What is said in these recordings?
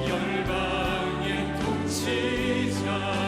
열방의 통치자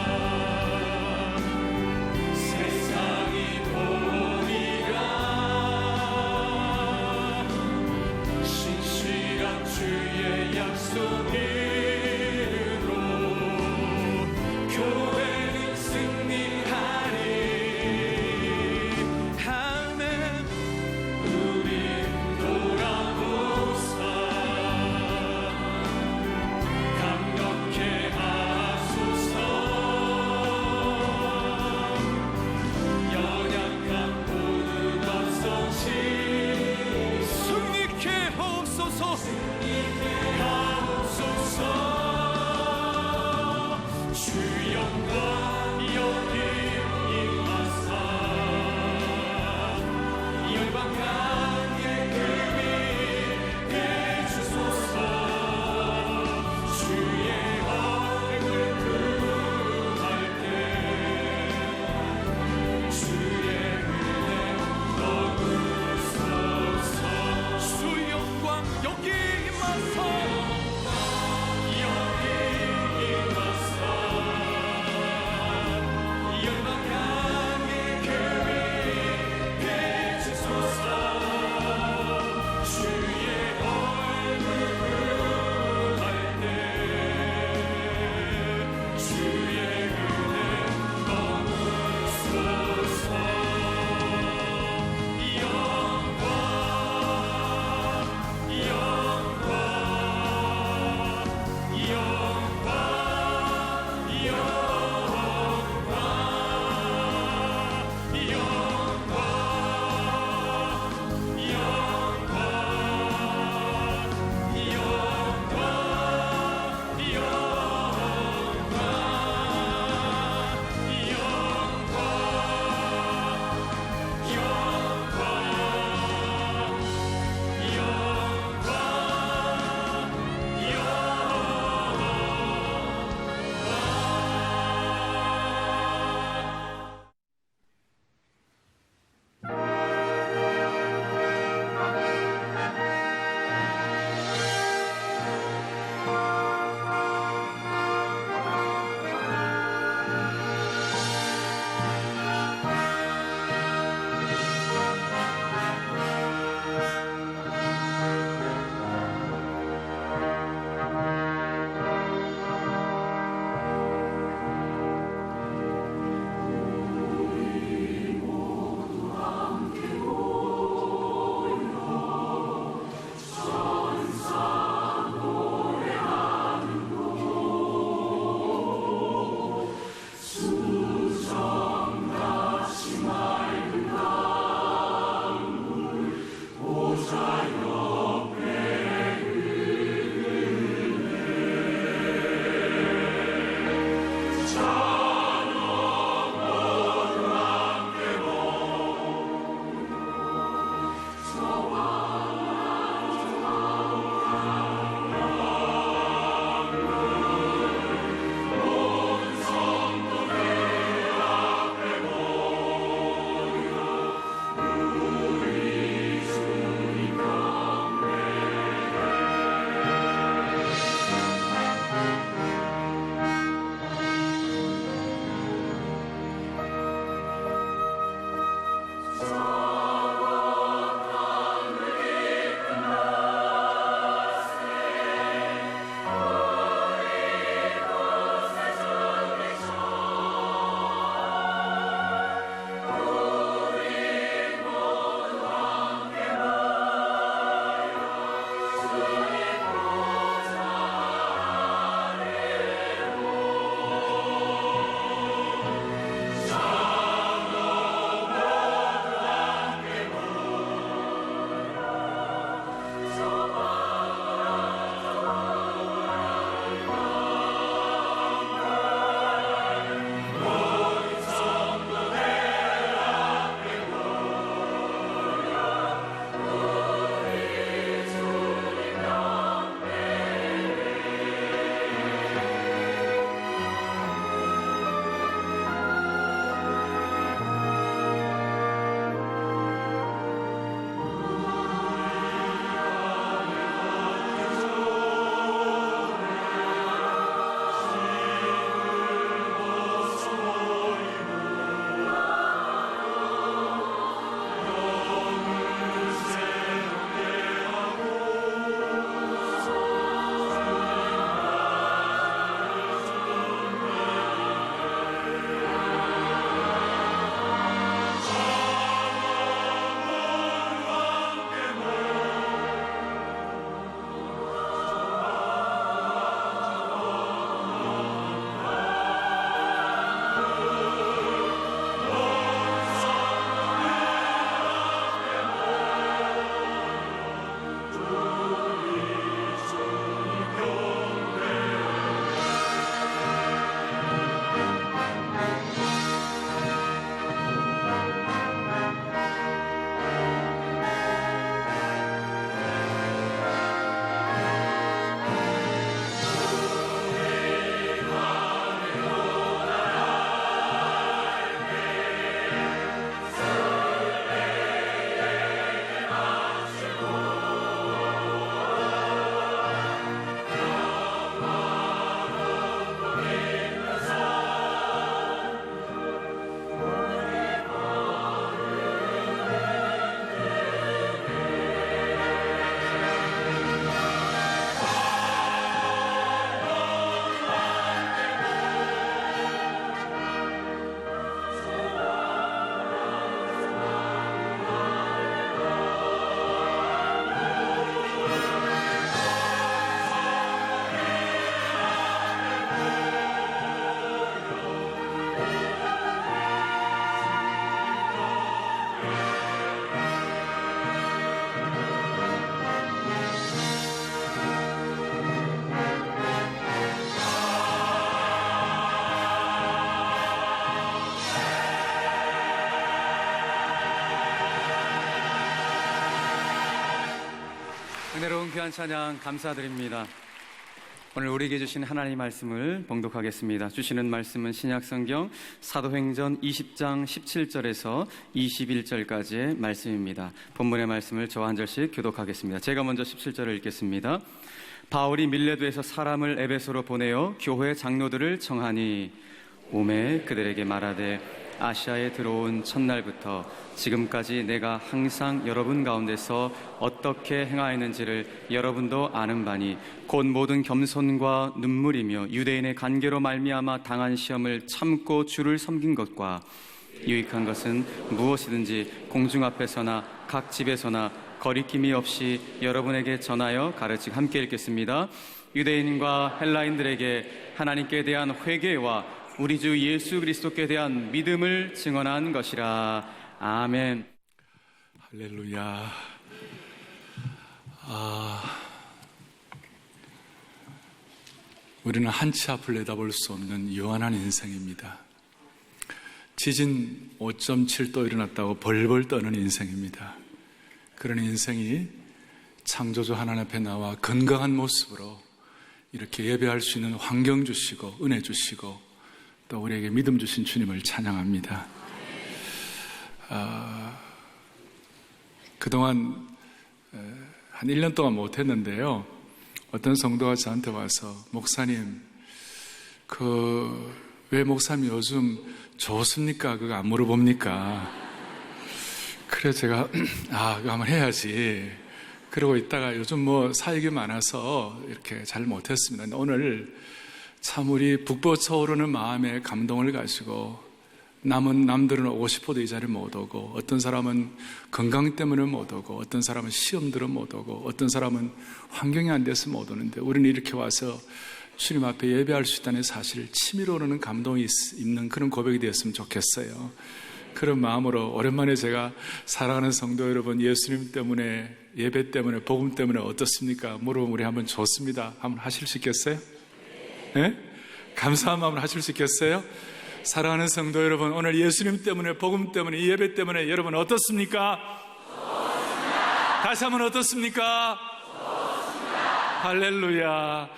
은혜로운 귀한 찬양 감사드립니다. 오늘 우리에게 주신 하나님의 말씀을 봉독하겠습니다. 주시는 말씀은 신약성경 사도행전 20장 17절에서 21절까지의 말씀입니다. 본문의 말씀을 저와 한 절씩 교독하겠습니다. 제가 먼저 17절을 읽겠습니다. 바울이 밀레도에서 사람을 에베소로 보내어 교회 장로들을 청하니 오매 그들에게 말하되 아시아에 들어온 첫날부터 지금까지 내가 항상 여러분 가운데서 어떻게 행하였는지를 여러분도 아는 바니 곧 모든 겸손과 눈물이며 유대인의 간계로 말미암아 당한 시험을 참고 주를 섬긴 것과 유익한 것은 무엇이든지 공중 앞에서나 각 집에서나 거리낌이 없이 여러분에게 전하여 가르치고 함께 읽겠습니다. 유대인과 헬라인들에게 하나님께 대한 회개와 우리 주 예수 그리스도께 대한 믿음을 증언한 것이라. 아멘. 할렐루야. 우리는 한치 앞을 내다볼 수 없는 요한한 인생입니다. 지진 5.7도 일어났다고 벌벌 떠는 인생입니다. 그런 인생이 창조주 하나님 앞에 나와 건강한 모습으로 이렇게 예배할 수 있는 환경 주시고 은혜 주시고 또 우리에게 믿음 주신 주님을 찬양합니다. 그동안 한 1년 동안 못했는데요, 어떤 성도가 저한테 와서 목사님, 왜 목사님 요즘 좋습니까? 그거 안 물어봅니까? 그래 제가 그거 한번 해야지 그러고 있다가 요즘 사역이 많아서 이렇게 잘 못했습니다. 오늘 참 우리 북보 차오르는 마음에 감동을 가지고 남들은 오고 싶어도 이 자리에 못 오고, 어떤 사람은 건강 때문에 못 오고, 어떤 사람은 시험 들어 못 오고, 어떤 사람은 환경이 안 돼서 못 오는데 우리는 이렇게 와서 주님 앞에 예배할 수 있다는 사실을 치밀어 오르는 감동이 있는 그런 고백이 되었으면 좋겠어요. 그런 마음으로 오랜만에 제가 사랑하는 성도 여러분, 예수님 때문에, 예배 때문에, 복음 때문에 어떻습니까? 물어보면 우리 한번 좋습니다. 한번 하실 수 있겠어요? 네? 감사한 마음으로 하실 수 있겠어요? 사랑하는 성도 여러분, 오늘 예수님 때문에, 복음 때문에, 이 예배 때문에 여러분 어떻습니까? 좋습니다. 다시 한번 어떻습니까? 좋습니다. 할렐루야.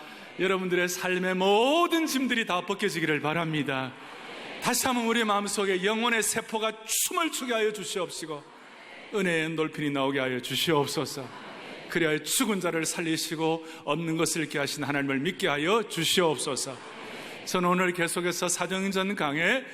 여러분들의 삶의 모든 짐들이 다 벗겨지기를 바랍니다. 다시 한번 우리 마음속에 영혼의 세포가 춤을 추게 하여 주시옵시고 은혜의 endorphin이 나오게 하여 주시옵소서. 그래야 죽은 자를 살리시고 없는 것을 잃게 하신 하나님을 믿게 하여 주시옵소서. 저는 오늘 계속해서 사도행전 강의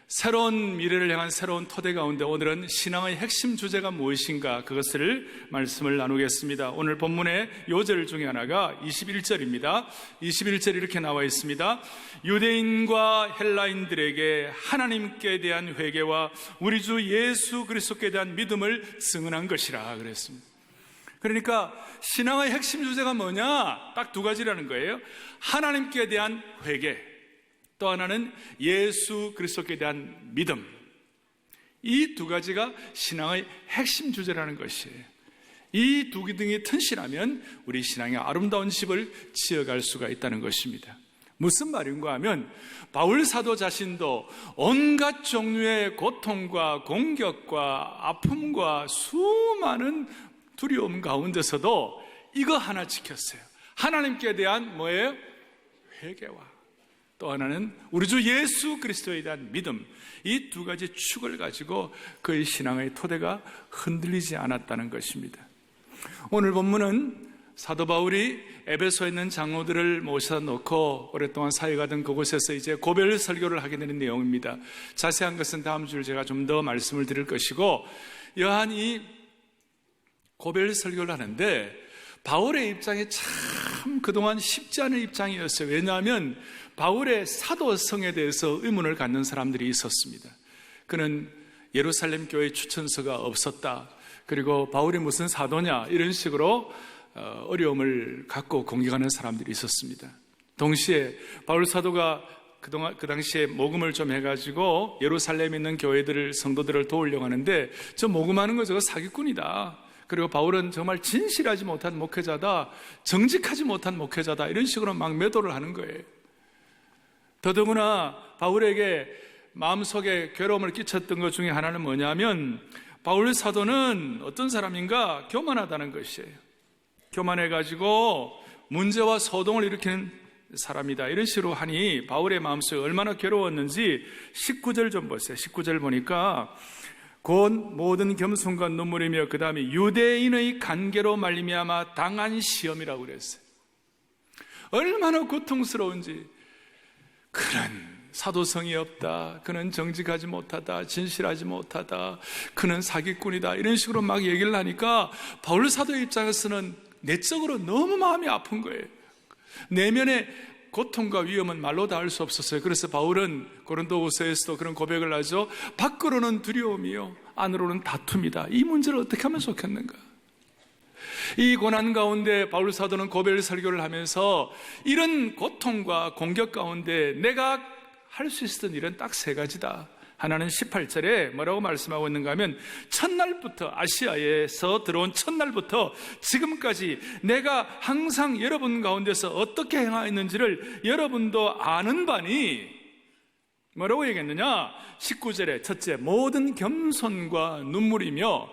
새로운 미래를 향한 새로운 토대 가운데 오늘은 신앙의 핵심 주제가 무엇인가, 그것을 말씀을 나누겠습니다. 오늘 본문의 요절 중에 하나가 21절입니다. 21절이 이렇게 나와 있습니다. 유대인과 헬라인들에게 하나님께 대한 회개와 우리 주 예수 그리스도께 대한 믿음을 증언한 것이라 그랬습니다. 그러니까 신앙의 핵심 주제가 뭐냐? 딱 두 가지라는 거예요. 하나님께 대한 회개, 또 하나는 예수 그리스도께 대한 믿음. 이 두 가지가 신앙의 핵심 주제라는 것이에요. 이 두 등이 튼실하면 우리 신앙의 아름다운 집을 지어갈 수가 있다는 것입니다. 무슨 말인가 하면 바울 사도 자신도 온갖 종류의 고통과 공격과 아픔과 수많은 두려움 가운데서도 이거 하나 지켰어요. 하나님께 대한 뭐예요? 회개와 또 하나는 우리 주 예수 그리스도에 대한 믿음. 이 두 가지 축을 가지고 그의 신앙의 토대가 흔들리지 않았다는 것입니다. 오늘 본문은 사도 바울이 에베소에 있는 장로들을 모셔다 놓고 오랫동안 사역하던 그곳에서 이제 고별 설교를 하게 되는 내용입니다. 자세한 것은 다음 주에 제가 좀 더 말씀을 드릴 것이고, 여한이 고별 설교를 하는데 바울의 입장이 참 그동안 쉽지 않은 입장이었어요. 왜냐하면 바울의 사도성에 대해서 의문을 갖는 사람들이 있었습니다. 그는 예루살렘 교회 추천서가 없었다, 그리고 바울이 무슨 사도냐, 이런 식으로 어려움을 갖고 공격하는 사람들이 있었습니다. 동시에 바울 사도가 그 당시에 모금을 좀 해가지고 예루살렘에 있는 교회들을, 성도들을 도우려고 하는데 저 모금하는 거 저거 사기꾼이다, 그리고 바울은 정말 진실하지 못한 목회자다, 정직하지 못한 목회자다, 이런 식으로 막 매도를 하는 거예요. 더더구나 바울에게 마음속에 괴로움을 끼쳤던 것 중에 하나는 뭐냐면 바울 사도는 어떤 사람인가? 교만하다는 것이에요. 교만해가지고 문제와 소동을 일으키는 사람이다. 이런 식으로 하니 바울의 마음속에 얼마나 괴로웠는지 19절 좀 보세요. 19절 보니까 곧 모든 겸손과 눈물이며 그 다음에 유대인의 관계로 말미암아 당한 시험이라고 그랬어요. 얼마나 고통스러운지. 그는 사도성이 없다, 그는 정직하지 못하다, 진실하지 못하다, 그는 사기꾼이다, 이런 식으로 막 얘기를 하니까 바울 사도의 입장에서는 내적으로 너무 마음이 아픈 거예요. 내면의 고통과 위험은 말로 다 할 수 없었어요. 그래서 바울은 고린도후서에서도 그런 고백을 하죠. 밖으로는 두려움이요 안으로는 다툼이다. 이 문제를 어떻게 하면 좋겠는가? 이 고난 가운데 바울 사도는 고별 설교를 하면서 이런 고통과 공격 가운데 내가 할 수 있었던 일은 딱 세 가지다. 하나는 18절에 뭐라고 말씀하고 있는가 하면 첫날부터, 아시아에서 들어온 첫날부터 지금까지 내가 항상 여러분 가운데서 어떻게 행하였는지를 여러분도 아는 바니 뭐라고 얘기했느냐? 19절에 첫째, 모든 겸손과 눈물이며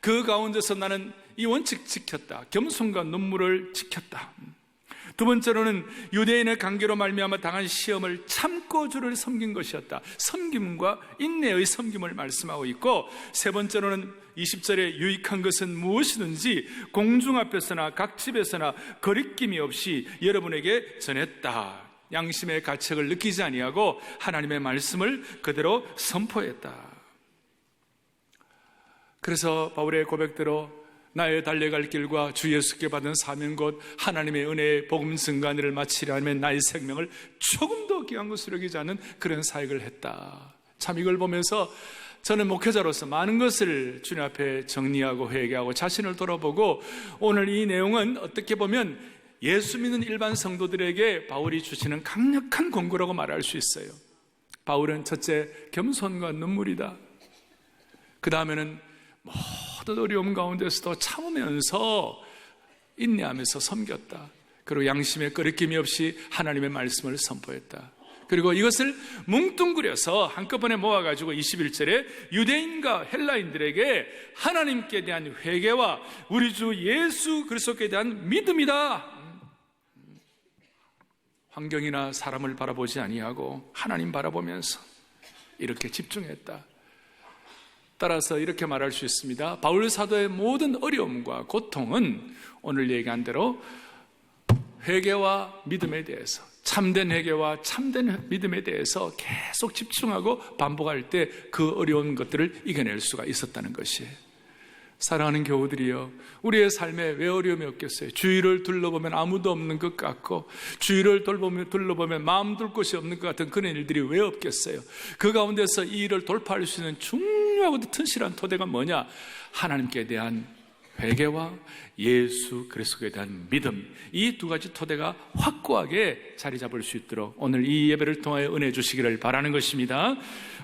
그 가운데서 나는 이 원칙 지켰다. 겸손과 눈물을 지켰다. 두 번째로는 유대인의 관계로 말미암아 당한 시험을 참고 주를 섬긴 것이었다. 섬김과 인내의 섬김을 말씀하고 있고, 세 번째로는 20절에 유익한 것은 무엇이든지 공중 앞에서나 각 집에서나 거리낌이 없이 여러분에게 전했다. 양심의 가책을 느끼지 아니하고 하나님의 말씀을 그대로 선포했다. 그래서 바울의 고백대로 나의 달려갈 길과 주 예수께 받은 사명 곧 하나님의 은혜의 복음 증거하는 마치려 하면 나의 생명을 조금도 귀한 것으로 여기지 않는 그런 사역을 했다. 참 이걸 보면서 저는 목회자로서 많은 것을 주님 앞에 정리하고 회개하고 자신을 돌아보고, 오늘 이 내용은 어떻게 보면 예수 믿는 일반 성도들에게 바울이 주시는 강력한 권고라고 말할 수 있어요. 바울은 첫째, 겸손과 눈물이다. 그 다음에는 모든 어려움 가운데서도 참으면서 인내하면서 섬겼다. 그리고 양심에 거리낌이 없이 하나님의 말씀을 선포했다. 그리고 이것을 뭉뚱그려서 한꺼번에 모아가지고 21절에 유대인과 헬라인들에게 하나님께 대한 회개와 우리 주 예수 그리스도께 대한 믿음이다. 환경이나 사람을 바라보지 아니하고 하나님 바라보면서 이렇게 집중했다. 따라서 이렇게 말할 수 있습니다. 바울 사도의 모든 어려움과 고통은 오늘 얘기한 대로 회개와 믿음에 대해서, 참된 회개와 참된 믿음에 대해서 계속 집중하고 반복할 때 그 어려운 것들을 이겨낼 수가 있었다는 것이에요. 사랑하는 교우들이여, 우리의 삶에 왜 어려움이 없겠어요? 주위를 둘러보면 아무도 없는 것 같고, 주위를 둘러보면 마음 둘 곳이 없는 것 같은 그런 일들이 왜 없겠어요? 그 가운데서 이 일을 돌파할 수 있는 중요하고 튼실한 토대가 뭐냐? 하나님께 대한 회개와 예수 그리스도에 대한 믿음, 이 두 가지 토대가 확고하게 자리 잡을 수 있도록 오늘 이 예배를 통하여 은혜 주시기를 바라는 것입니다.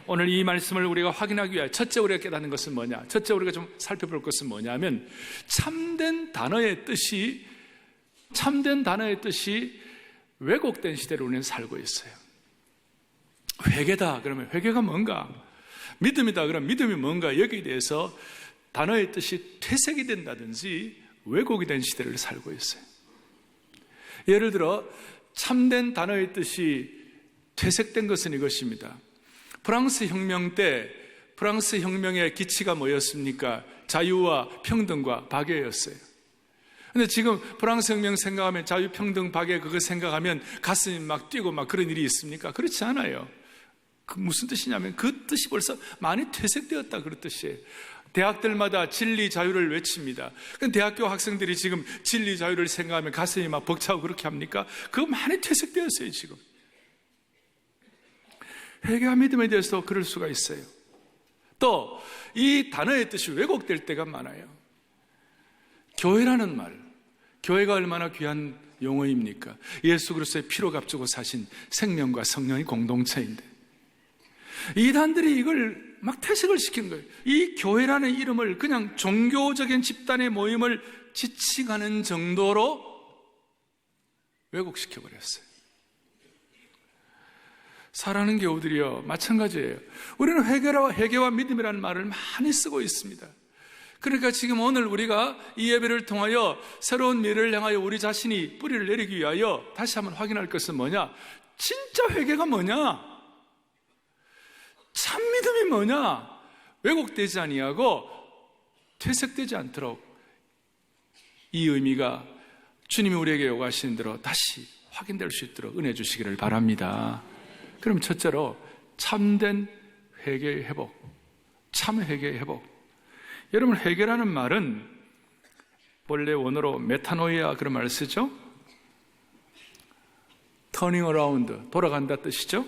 오늘 이 말씀을 우리가 확인하기 위해 첫째 우리가 깨닫는 것은 뭐냐? 첫째 우리가 좀 살펴볼 것은 뭐냐면 참된 단어의 뜻이 왜곡된 시대를 우리는 살고 있어요. 회개다 그러면 회개가 뭔가? 믿음이다 그러면 믿음이 뭔가? 여기에 대해서 단어의 뜻이 퇴색이 된다든지 왜곡이 된 시대를 살고 있어요. 예를 들어 참된 단어의 뜻이 퇴색된 것은 이것입니다. 프랑스 혁명 때 프랑스 혁명의 기치가 뭐였습니까? 자유와 평등과 박애였어요. 근데 지금 프랑스 혁명 생각하면 자유, 평등, 박애 그거 생각하면 가슴이 막 뛰고 막 그런 일이 있습니까? 그렇지 않아요. 그 무슨 뜻이냐면 그 뜻이 벌써 많이 퇴색되었다 그런 뜻이에요. 대학들마다 진리 자유를 외칩니다. 근데 대학교 학생들이 지금 진리 자유를 생각하면 가슴이 막 벅차고 그렇게 합니까? 그거 많이 퇴색되었어요 지금. 회개와 믿음에 대해서 그럴 수가 있어요. 또 이 단어의 뜻이 왜곡될 때가 많아요. 교회라는 말, 교회가 얼마나 귀한 용어입니까? 예수 그리스도의 피로 값주고 사신 생명과 성령의 공동체인데 이단들이 이걸 막 퇴색을 시킨 거예요. 이 교회라는 이름을 그냥 종교적인 집단의 모임을 지칭하는 정도로 왜곡시켜버렸어요. 사랑하는 교우들이요, 마찬가지예요. 우리는 회개와 믿음이라는 말을 많이 쓰고 있습니다. 그러니까 지금 오늘 우리가 이 예배를 통하여 새로운 미래를 향하여 우리 자신이 뿌리를 내리기 위하여 다시 한번 확인할 것은 뭐냐? 진짜 회개가 뭐냐? 참 믿음이 뭐냐? 왜곡되지 아니하고 퇴색되지 않도록 이 의미가 주님이 우리에게 요구하시는 대로 다시 확인될 수 있도록 은혜 주시기를 바랍니다. 그럼 첫째로 참된 회개의 회복, 참 회개의 회복. 여러분, 회개라는 말은 원래 원어로 메타노이아 그런 말을 쓰죠. turning around, 돌아간다 뜻이죠.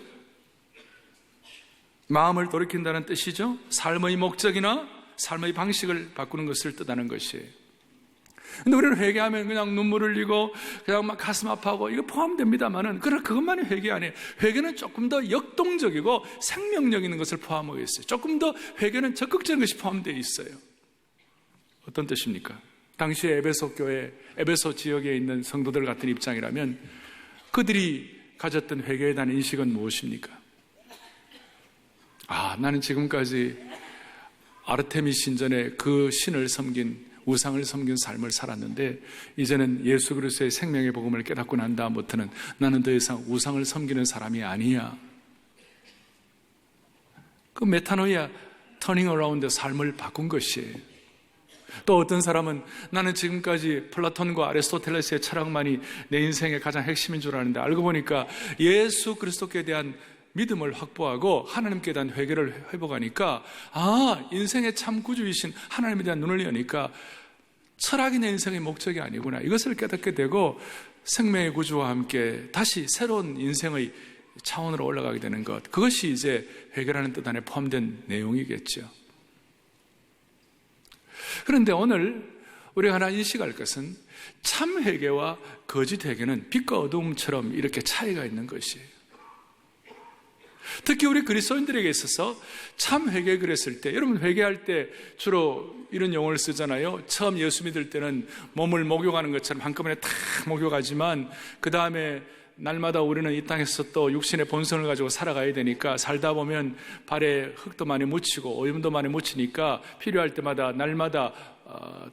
마음을 돌이킨다는 뜻이죠. 삶의 목적이나 삶의 방식을 바꾸는 것을 뜻하는 것이에요. 근데 우리는 회개하면 그냥 눈물 흘리고 그냥 막 가슴 아파하고 이거 포함됩니다만은, 그러나 그것만이 회개 아니에요. 회개는 조금 더 역동적이고 생명력 있는 것을 포함하고 있어요. 조금 더 회개는 적극적인 것이 포함되어 있어요. 어떤 뜻입니까? 당시에 에베소 교회, 에베소 지역에 있는 성도들 같은 입장이라면 그들이 가졌던 회개에 대한 인식은 무엇입니까? 나는 지금까지 아르테미 신전에 그 신을 섬긴, 우상을 섬긴 삶을 살았는데 이제는 예수 그리스도의 생명의 복음을 깨닫고 난 다음부터는 나는 더 이상 우상을 섬기는 사람이 아니야. 그 메타노이아, 터닝 어라운드 삶을 바꾼 것이에요. 또 어떤 사람은 나는 지금까지 플라톤과 아리스토텔레스의 철학만이 내 인생의 가장 핵심인 줄 아는데 알고 보니까 예수 그리스도께 대한 믿음을 확보하고 하나님께 대한 회개를 회복하니까 인생의 참 구주이신 하나님에 대한 눈을 여니까 철학이 내 인생의 목적이 아니구나, 이것을 깨닫게 되고 생명의 구주와 함께 다시 새로운 인생의 차원으로 올라가게 되는 것, 그것이 이제 회개라는 뜻 안에 포함된 내용이겠죠. 그런데 오늘 우리가 하나 인식할 것은 참 회개와 거짓 회개는 빛과 어둠처럼 이렇게 차이가 있는 것이에요. 특히 우리 그리스도인들에게 있어서 참 회개 그랬을 때, 여러분 회개할 때 주로 이런 용어를 쓰잖아요. 처음 예수 믿을 때는 몸을 목욕하는 것처럼 한꺼번에 탁 목욕하지만 그 다음에 날마다 우리는 이 땅에서 또 육신의 본성을 가지고 살아가야 되니까 살다 보면 발에 흙도 많이 묻히고 오염도 많이 묻히니까 필요할 때마다 날마다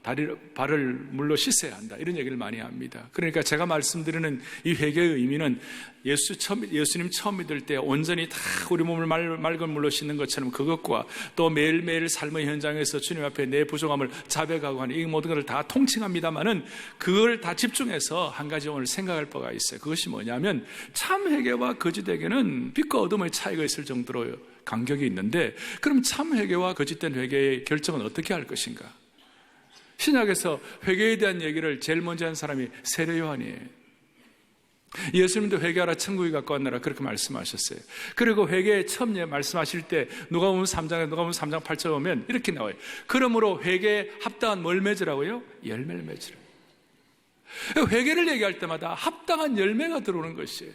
발을 물로 씻어야 한다, 이런 얘기를 많이 합니다. 그러니까 제가 말씀드리는 이 회개의 의미는 예수님 처음 믿을 때 온전히 다 우리 몸을 맑은 물로 씻는 것처럼 그것과 또 매일매일 삶의 현장에서 주님 앞에 내 부족함을 자백하고 하는 이 모든 것을 다 통칭합니다만은 그걸 다 집중해서 한 가지 오늘 생각할 바가 있어요. 그것이 뭐냐면 참 회개와 거짓 회개는 빛과 어둠의 차이가 있을 정도로 간격이 있는데, 그럼 참 회개와 거짓된 회개의 결정은 어떻게 할 것인가? 신약에서 회개에 대한 얘기를 제일 먼저 한 사람이 세례 요한이에요. 예수님도 회개하라 천국이 가까웠느라 그렇게 말씀하셨어요. 그리고 회개에 처음 말씀하실 때 누가복음 3장 8절에 보면 이렇게 나와요. 그러므로 회개에 합당한 뭘 맺으라고요? 열매를 맺으라. 회개를 얘기할 때마다 합당한 열매가 들어오는 것이에요.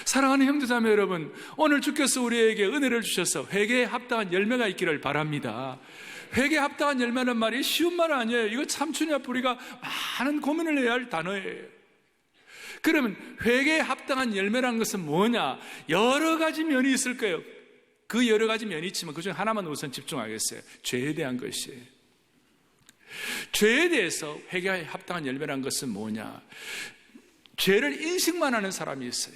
사랑하는 형제자매 여러분, 오늘 주께서 우리에게 은혜를 주셔서 회개에 합당한 열매가 있기를 바랍니다. 회개에 합당한 열매는 말이 쉬운 말 아니에요. 이거 참 주님 앞에 우리가 많은 고민을 해야 할 단어예요. 그러면 회개에 합당한 열매라는 것은 뭐냐? 여러 가지 면이 있을 거예요. 그 여러 가지 면이 있지만 그중에 하나만 우선 집중하겠어요. 죄에 대한 것이에요. 죄에 대해서 회개에 합당한 열매라는 것은 뭐냐? 죄를 인식만 하는 사람이 있어요.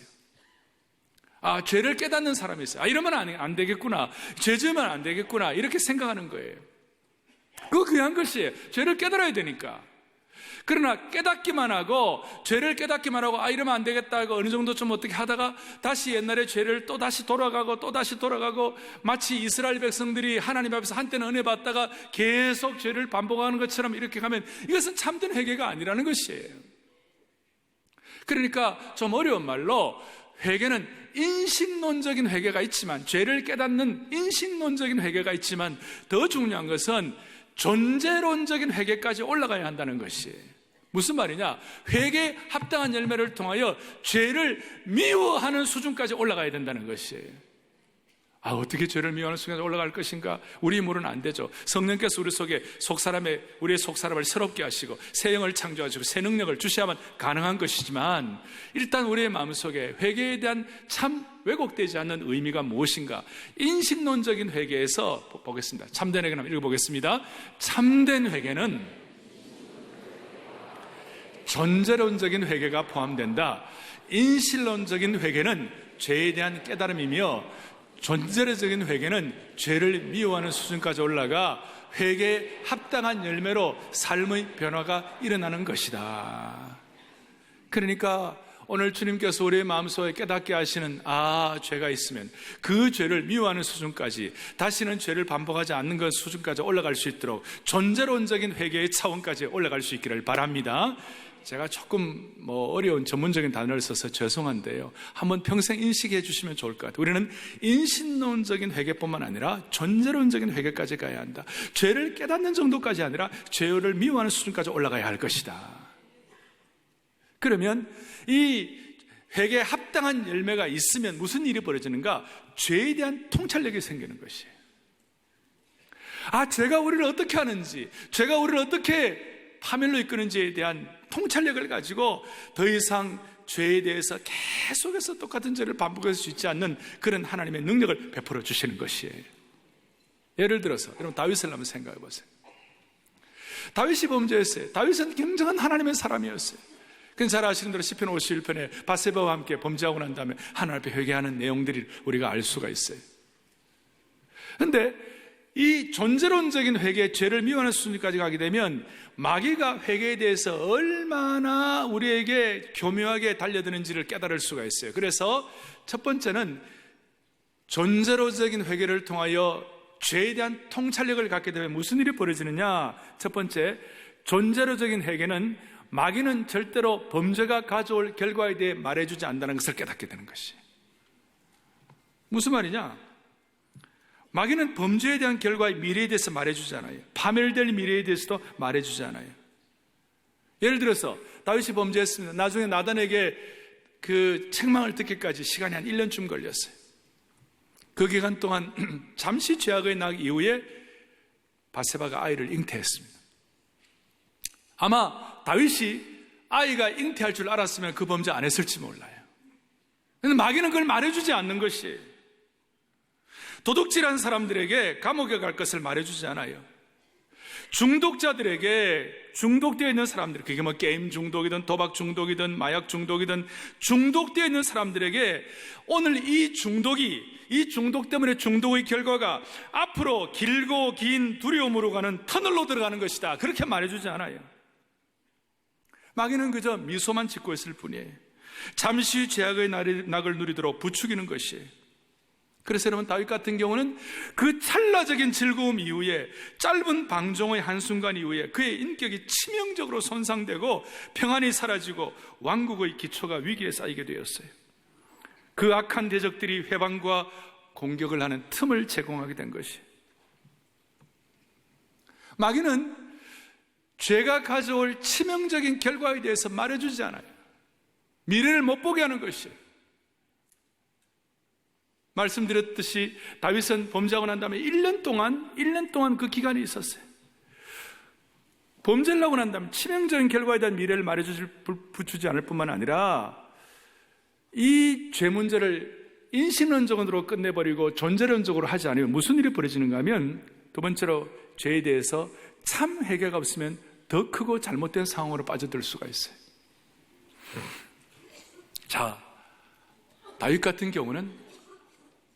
죄를 깨닫는 사람이 있어요. 이러면 안 되겠구나, 죄 지으면 안 되겠구나, 이렇게 생각하는 거예요. 그거 그냥 것이에요. 죄를 깨달아야 되니까. 그러나 깨닫기만 하고, 죄를 깨닫기만 하고 이러면 안 되겠다 하고 어느 정도 좀 어떻게 하다가 다시 옛날의 죄를 또 다시 돌아가고 마치 이스라엘 백성들이 하나님 앞에서 한때는 은혜 받다가 계속 죄를 반복하는 것처럼 이렇게 가면 이것은 참된 회개가 아니라는 것이에요. 그러니까 좀 어려운 말로 회개는 인식론적인 회개가 있지만, 죄를 깨닫는 인식론적인 회개가 있지만 더 중요한 것은 존재론적인 회개까지 올라가야 한다는 것이에요. 무슨 말이냐? 회개에 합당한 열매를 통하여 죄를 미워하는 수준까지 올라가야 된다는 것이에요. 어떻게 죄를 미워하는 순간에 올라갈 것인가? 우리 힘으로는 안 되죠. 성령께서 우리 속에 우리의 속사람을 새롭게 하시고 새 영을 창조하시고 새 능력을 주셔야만 가능한 것이지만, 일단 우리의 마음속에 회개에 대한 참 왜곡되지 않는 의미가 무엇인가? 인식론적인 회개에서 보겠습니다. 참된 회개는 읽어보겠습니다. 참된 회개는 전제론적인 회개가 포함된다. 인실론적인 회개는 죄에 대한 깨달음이며, 전제론적인 회개는 죄를 미워하는 수준까지 올라가 회개에 합당한 열매로 삶의 변화가 일어나는 것이다. 그러니까 오늘 주님께서 우리의 마음속에 깨닫게 하시는 죄가 있으면 그 죄를 미워하는 수준까지, 다시는 죄를 반복하지 않는 그 수준까지 올라갈 수 있도록 전제론적인 회개의 차원까지 올라갈 수 있기를 바랍니다. 제가 조금 어려운 전문적인 단어를 써서 죄송한데요, 한번 평생 인식해 주시면 좋을 것 같아요. 우리는 인신론적인 회개뿐만 아니라 전제론적인 회개까지 가야 한다. 죄를 깨닫는 정도까지 아니라 죄를 미워하는 수준까지 올라가야 할 것이다. 그러면 이 회개에 합당한 열매가 있으면 무슨 일이 벌어지는가? 죄에 대한 통찰력이 생기는 것이에요. 죄가 우리를 어떻게 하는지, 죄가 우리를 어떻게 파멸로 이끄는지에 대한 통찰력을 가지고 더 이상 죄에 대해서 계속해서 똑같은 죄를 반복할 수 있지 않는 그런 하나님의 능력을 베풀어 주시는 것이에요. 예를 들어서 여러분, 다윗을 한번 생각해 보세요. 다윗이 범죄했어요. 다윗은 굉장한 하나님의 사람이었어요. 그건 잘 아시는 대로 시편 51편에 바세바와 함께 범죄하고 난 다음에 하나님 앞에 회개하는 내용들을 우리가 알 수가 있어요. 그런데 이 존재론적인 회개, 죄를 미워하는 수준까지 가게 되면 마귀가 회개에 대해서 얼마나 우리에게 교묘하게 달려드는지를 깨달을 수가 있어요. 그래서 첫 번째는 존재론적인 회개를 통하여 죄에 대한 통찰력을 갖게 되면 무슨 일이 벌어지느냐? 첫 번째, 존재론적인 회개는 마귀는 절대로 범죄가 가져올 결과에 대해 말해주지 않는다는 것을 깨닫게 되는 것이. 무슨 말이냐? 마귀는 범죄에 대한 결과의 미래에 대해서 말해주지 않아요. 파멸될 미래에 대해서도 말해주지 않아요. 예를 들어서 다윗이 범죄했습니다. 나중에 나단에게 그 책망을 듣기까지 시간이 한 1년쯤 걸렸어요. 그 기간 동안 잠시 죄악의 날 이후에 바세바가 아이를 잉태했습니다. 아마 다윗이 아이가 잉태할 줄 알았으면 그 범죄 안 했을지 몰라요. 그런데 마귀는 그걸 말해주지 않는 것이에요. 도둑질한 사람들에게 감옥에 갈 것을 말해주지 않아요. 중독자들에게, 중독되어 있는 사람들, 그게 게임 중독이든 도박 중독이든 마약 중독이든 중독되어 있는 사람들에게 오늘 이 중독 때문에 중독의 결과가 앞으로 길고 긴 두려움으로 가는 터널로 들어가는 것이다, 그렇게 말해주지 않아요. 마귀는 그저 미소만 짓고 있을 뿐이에요. 잠시 죄악의 낙을 누리도록 부추기는 것이에요. 그래서 여러분, 다윗 같은 경우는 그 찰나적인 즐거움 이후에, 짧은 방종의 한순간 이후에 그의 인격이 치명적으로 손상되고 평안이 사라지고 왕국의 기초가 위기에 쌓이게 되었어요. 그 악한 대적들이 회방과 공격을 하는 틈을 제공하게 된 것이. 마귀는 죄가 가져올 치명적인 결과에 대해서 말해주지 않아요. 미래를 못 보게 하는 것이에요. 말씀드렸듯이 다윗은 범죄하고 난 다음에 1년 동안 그 기간이 있었어요. 범죄를 하고 난 다음에 치명적인 결과에 대한 미래를 붙이지 않을 뿐만 아니라 이 죄 문제를 인신론적으로 끝내버리고 존재론적으로 하지 않으면 무슨 일이 벌어지는가 하면, 두 번째로 죄에 대해서 참 회개가 없으면 더 크고 잘못된 상황으로 빠져들 수가 있어요. 자, 다윗 같은 경우는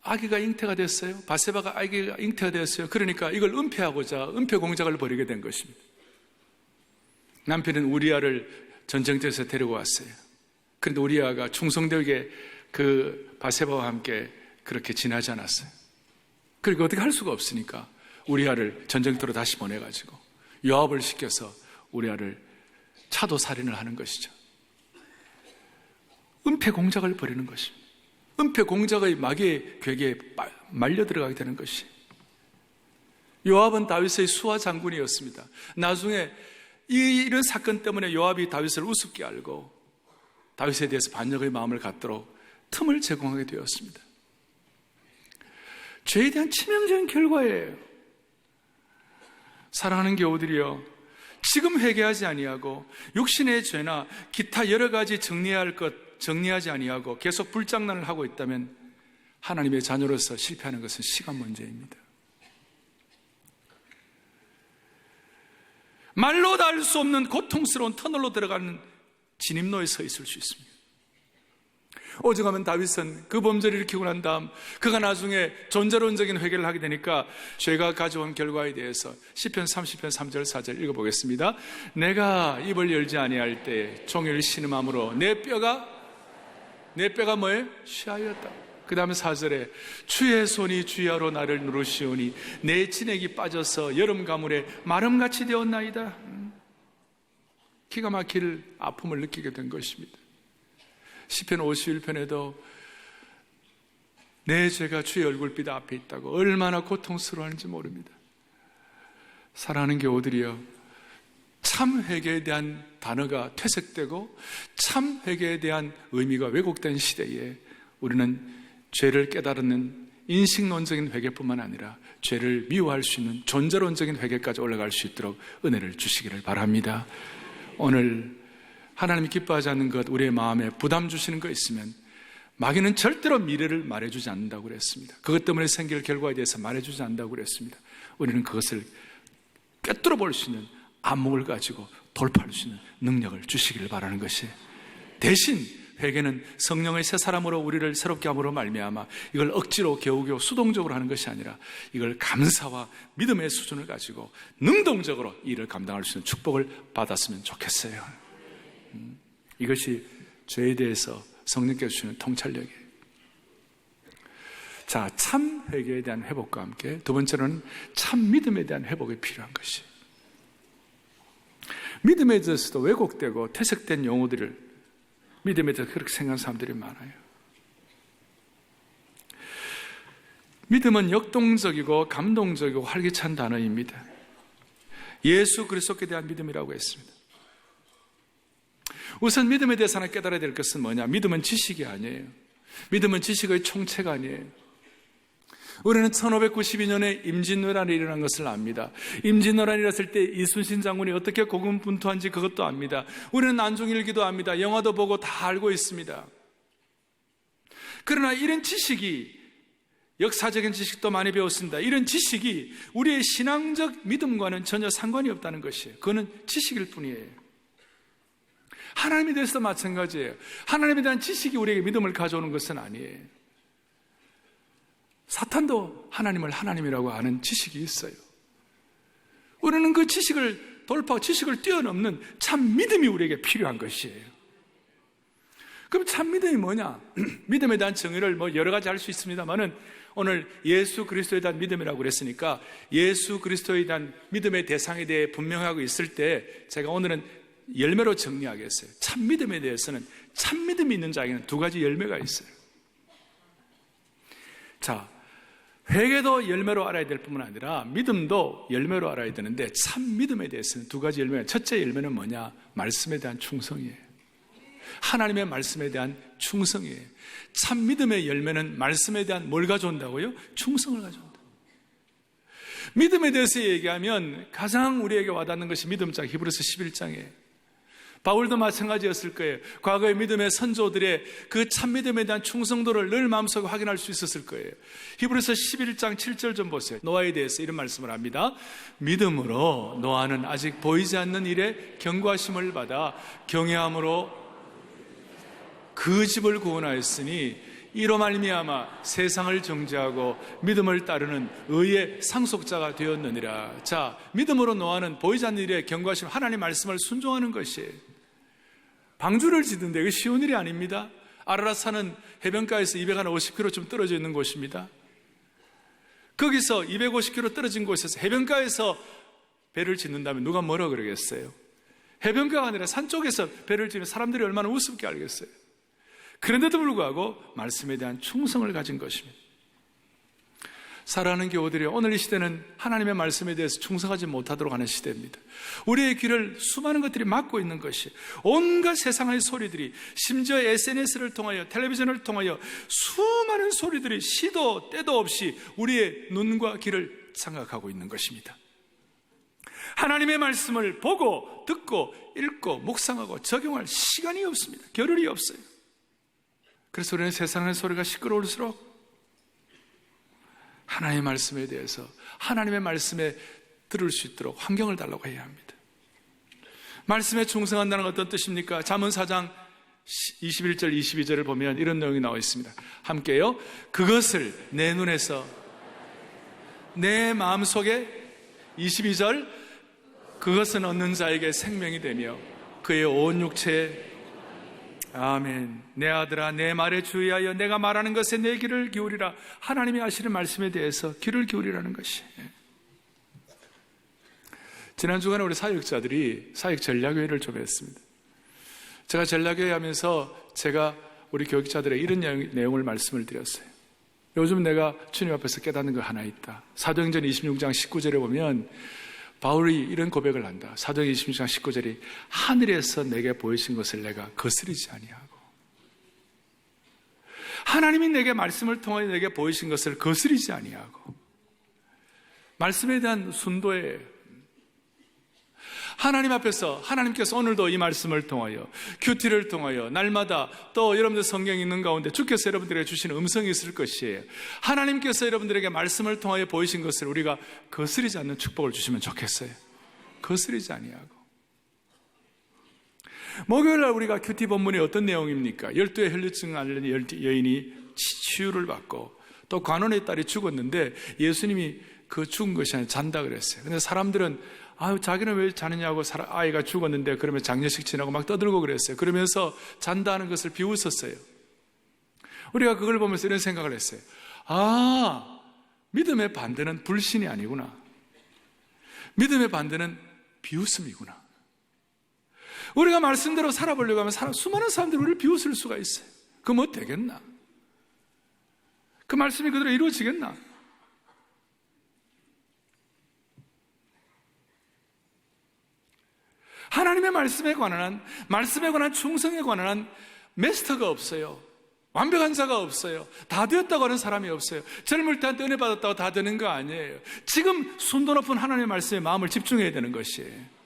아기가 잉태가 됐어요. 바세바가 아기가 잉태가 됐어요. 그러니까 이걸 은폐하고자 은폐 공작을 벌이게 된 것입니다. 남편은 우리아를 전쟁터에서 데리고 왔어요. 그런데 우리아가 충성되게 그 바세바와 함께 그렇게 지나지 않았어요. 그리고 어떻게 할 수가 없으니까 우리아를 전쟁터로 다시 보내가지고 요압을 시켜서 우리아를 차도 살인을 하는 것이죠. 은폐 공작을 벌이는 것입니다. 은폐 공작의 마귀의 괴계에 말려 들어가게 되는 것이. 요압은 다윗의 수하 장군이었습니다. 나중에 이런 사건 때문에 요압이 다윗을 우습게 알고 다윗에 대해서 반역의 마음을 갖도록 틈을 제공하게 되었습니다. 죄에 대한 치명적인 결과예요. 사랑하는 교우들이여, 지금 회개하지 아니하고 육신의 죄나 기타 여러 가지 정리해야 할 것 정리하지 아니하고 계속 불장난을 하고 있다면 하나님의 자녀로서 실패하는 것은 시간 문제입니다. 말로 다 알 수 없는 고통스러운 터널로 들어가는 진입로에 서 있을 수 있습니다. 오죽하면 다윗은 그 범죄를 일으키고 난 다음 그가 나중에 존재론적인 회개를 하게 되니까 죄가 가져온 결과에 대해서 시편 30편 3절 4절 읽어보겠습니다. 내가 입을 열지 아니할 때 종일 신음함으로 내 뼈가 뭐예요? 쉬하였다. 그 다음에 4절에 주의 손이 주야로 나를 누르시오니 내 진액이 빠져서 여름 가물에 마름같이 되었나이다. 기가 막힐 아픔을 느끼게 된 것입니다. 시편 51편에도 내 죄가 주의 얼굴빛 앞에 있다고 얼마나 고통스러워하는지 모릅니다. 사랑하는 교우들이여, 참 회개에 대한 단어가 퇴색되고 참 회개에 대한 의미가 왜곡된 시대에 우리는 죄를 깨달는 인식론적인 회개뿐만 아니라 죄를 미워할 수 있는 존재론적인 회개까지 올라갈 수 있도록 은혜를 주시기를 바랍니다. 오늘 하나님이 기뻐하지 않는 것, 우리의 마음에 부담 주시는 거 있으면 마귀는 절대로 미래를 말해주지 않는다고 그랬습니다. 그것 때문에 생길 결과에 대해서 말해주지 않는다고 그랬습니다. 우리는 그것을 꿰뚫어 볼 수 있는 안목을 가지고 돌파할 수 있는 능력을 주시기를 바라는 것이, 대신 회개는 성령의 새 사람으로 우리를 새롭게 함으로 말미암아 이걸 억지로 겨우겨우 수동적으로 하는 것이 아니라 이걸 감사와 믿음의 수준을 가지고 능동적으로 이 일을 감당할 수 있는 축복을 받았으면 좋겠어요. 이것이 죄에 대해서 성령께서 주시는 통찰력이에요. 자, 참 회개에 대한 회복과 함께 두 번째로는 참 믿음에 대한 회복이 필요한 것이, 믿음에 대해서도 왜곡되고 퇴색된 용어들을 믿음에 대해서 그렇게 생각하는 사람들이 많아요. 믿음은 역동적이고 감동적이고 활기찬 단어입니다. 예수 그리스도께 대한 믿음이라고 했습니다. 우선 믿음에 대해서 하나 깨달아야 될 것은 뭐냐? 믿음은 지식이 아니에요. 믿음은 지식의 총체가 아니에요. 우리는 1592년에 임진왜란이 일어난 것을 압니다. 임진왜란이 일어났을 때 이순신 장군이 어떻게 고군분투한지 그것도 압니다. 우리는 난중일기도 압니다. 영화도 보고 다 알고 있습니다. 그러나 이런 지식이, 역사적인 지식도 많이 배웠습니다. 이런 지식이 우리의 신앙적 믿음과는 전혀 상관이 없다는 것이에요. 그거는 지식일 뿐이에요. 하나님에 대해서도 마찬가지예요. 하나님에 대한 지식이 우리에게 믿음을 가져오는 것은 아니에요. 사탄도 하나님을 하나님이라고 아는 지식이 있어요. 우리는 그 지식을 돌파하고 지식을 뛰어넘는 참 믿음이 우리에게 필요한 것이에요. 그럼 참 믿음이 뭐냐? 믿음에 대한 정의를 여러 가지 할 수 있습니다만은 오늘 예수 그리스도에 대한 믿음이라고 그랬으니까 예수 그리스도에 대한 믿음의 대상에 대해 분명하고 있을 때 제가 오늘은 열매로 정리하겠어요. 참 믿음에 대해서는 참 믿음이 있는 자에게는 두 가지 열매가 있어요. 자, 회개도 열매로 알아야 될 뿐만 아니라 믿음도 열매로 알아야 되는데 참 믿음에 대해서는 두 가지 열매가, 첫째 열매는 뭐냐? 말씀에 대한 충성이에요. 하나님의 말씀에 대한 충성이에요. 참 믿음의 열매는 말씀에 대한 뭘 가져온다고요? 충성을 가져온다. 믿음에 대해서 얘기하면 가장 우리에게 와닿는 것이 믿음장 히브리서 11장이에요. 바울도 마찬가지였을 거예요. 과거의 믿음의 선조들의 그 참 믿음에 대한 충성도를 늘 마음속에 확인할 수 있었을 거예요. 히브리서 11장 7절 좀 보세요. 노아에 대해서 이런 말씀을 합니다. 믿음으로 노아는 아직 보이지 않는 일에 경고하심을 받아 경외함으로 그 집을 구원하였으니 이로 말미암아 세상을 정죄하고 믿음을 따르는 의의 상속자가 되었느니라. 자, 믿음으로 노아는 보이지 않는 일에 경고하심, 하나님 말씀을 순종하는 것이에요. 방주를 짓는데 이게 쉬운 일이 아닙니다. 아라라산은 해변가에서 250km 좀 떨어져 있는 곳입니다. 거기서 250km 떨어진 곳에서 해변가에서 배를 짓는다면 누가 뭐라 그러겠어요? 해변가가 아니라 산 쪽에서 배를 짓는 사람들이 얼마나 우습게 알겠어요? 그런데도 불구하고 말씀에 대한 충성을 가진 것입니다. 사랑하는 교우들이, 오늘 이 시대는 하나님의 말씀에 대해서 충성하지 못하도록 하는 시대입니다. 우리의 귀를 수많은 것들이 막고 있는 것이, 온갖 세상의 소리들이, 심지어 SNS를 통하여, 텔레비전을 통하여 수많은 소리들이 시도 때도 없이 우리의 눈과 귀를 장악하고 있는 것입니다. 하나님의 말씀을 보고 듣고 읽고 묵상하고 적용할 시간이 없습니다. 겨를이 없어요. 그래서 우리는 세상의 소리가 시끄러울수록 하나님의 말씀에 대해서, 하나님의 말씀에 들을 수 있도록 환경을 달라고 해야 합니다. 말씀에 충성한다는 건 어떤 뜻입니까? 잠언 4장 21절 22절을 보면 이런 내용이 나와 있습니다. 함께요. 그것을 내 눈에서 내 마음속에, 22절, 그것은 얻는 자에게 생명이 되며 그의 온 육체에, 아멘. 내 아들아, 내 말에 주의하여 내가 말하는 것에 내 귀를 기울이라. 하나님이 하시는 말씀에 대해서 귀를 기울이라는 것이. 지난 주간에 우리 사역자들이 사역 전략회의를 좀 했습니다. 제가 전략회의 하면서 제가 우리 교육자들의 이런 내용을 말씀을 드렸어요. 요즘 내가 주님 앞에서 깨닫는 거 하나 있다. 사도행전 26장 19절에 보면 바울이 이런 고백을 한다. 사도행전 26장 19절이 하늘에서 내게 보이신 것을 내가 거스르지 아니하고, 하나님이 내게 말씀을 통하여 내게 보이신 것을 거스르지 아니하고, 말씀에 대한 순도에 하나님 앞에서, 하나님께서 오늘도 이 말씀을 통하여, 큐티를 통하여 날마다, 또 여러분들 성경 읽는 가운데 주께서 여러분들에게 주시는 음성이 있을 것이에요. 하나님께서 여러분들에게 말씀을 통하여 보이신 것을 우리가 거스르지 않는 축복을 주시면 좋겠어요. 거스르지 아니하고. 목요일날 우리가 큐티 본문이 어떤 내용입니까? 12의 혈류증 앓는 여인이 치유를 받고, 또 관원의 딸이 죽었는데 예수님이 그 죽은 것이 아니라 잔다 그랬어요. 근데 사람들은 자기는 왜 자느냐고, 아이가 죽었는데, 그러면 장례식 지나고 막 떠들고 그랬어요. 그러면서 잔다는 것을 비웃었어요. 우리가 그걸 보면서 이런 생각을 했어요. 믿음의 반대는 불신이 아니구나. 믿음의 반대는 비웃음이구나. 우리가 말씀대로 살아보려고 하면 수많은 사람들이 우리를 비웃을 수가 있어요. 그거 뭐 되겠나? 그 말씀이 그대로 이루어지겠나? 하나님의 말씀에 관한 충성에 관한 마스터가 없어요. 완벽한 자가 없어요. 다 되었다고 하는 사람이 없어요. 젊을 때 은혜 받았다고 다 되는 거 아니에요. 지금 순도 높은 하나님의 말씀에 마음을 집중해야 되는 것이에요.